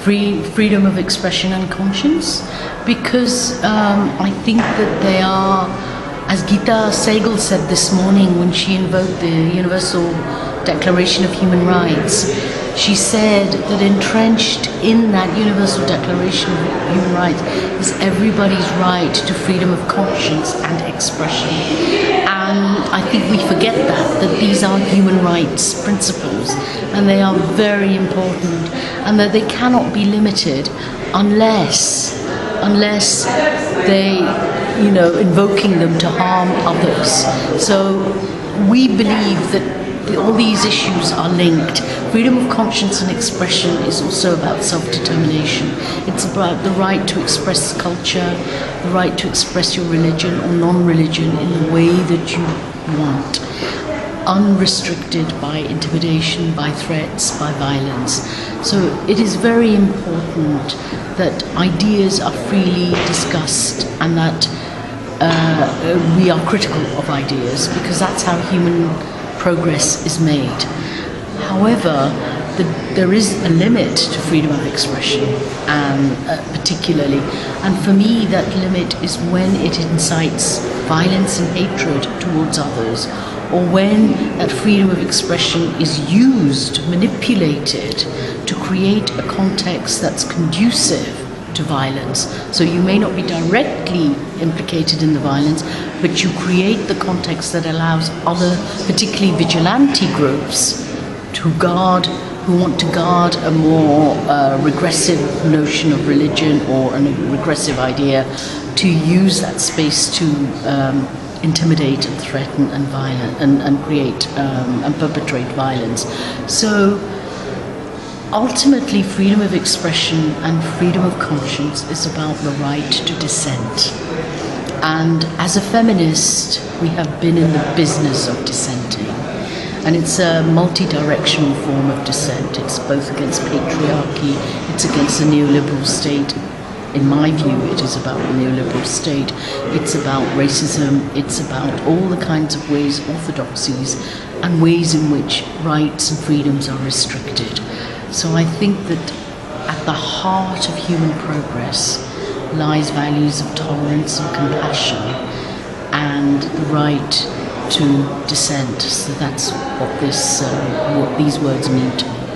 freedom of expression and conscience, because I think that they are, as Gita Sehgal said this morning when she invoked the Universal Declaration of Human Rights, she said that entrenched in that Universal Declaration of Human Rights is everybody's right to freedom of conscience and expression. And I think we forget that these are human rights principles, and they are very important, and that they cannot be limited unless they, invoking them to harm others. So we believe that all these issues are linked. Freedom of conscience and expression is also about self-determination. It's about the right to express culture, the right to express your religion or non-religion in the way that you want, unrestricted by intimidation, by threats, by violence. So it is very important that ideas are freely discussed, and that we are critical of ideas, because that's how human progress is made. However, there is a limit to freedom of expression, and particularly, and for me that limit is when it incites violence and hatred towards others, or when that freedom of expression is used, manipulated, to create a context that's conducive to violence. So you may not be directly implicated in the violence, but you create the context that allows other, particularly vigilante groups, who want to guard a more regressive notion of religion or a regressive idea, to use that space to intimidate and threaten and and create and perpetrate violence. So ultimately, freedom of expression and freedom of conscience is about the right to dissent. And as a feminist, we have been in the business of dissenting. And it's a multi-directional form of dissent. It's both against patriarchy, it's against the neoliberal state. In my view, it is about the neoliberal state. It's about racism. It's about all the kinds of ways, orthodoxies, and ways in which rights and freedoms are restricted. So I think that at the heart of human progress lies values of tolerance and compassion, and the right to dissent. So that's what these words mean to me.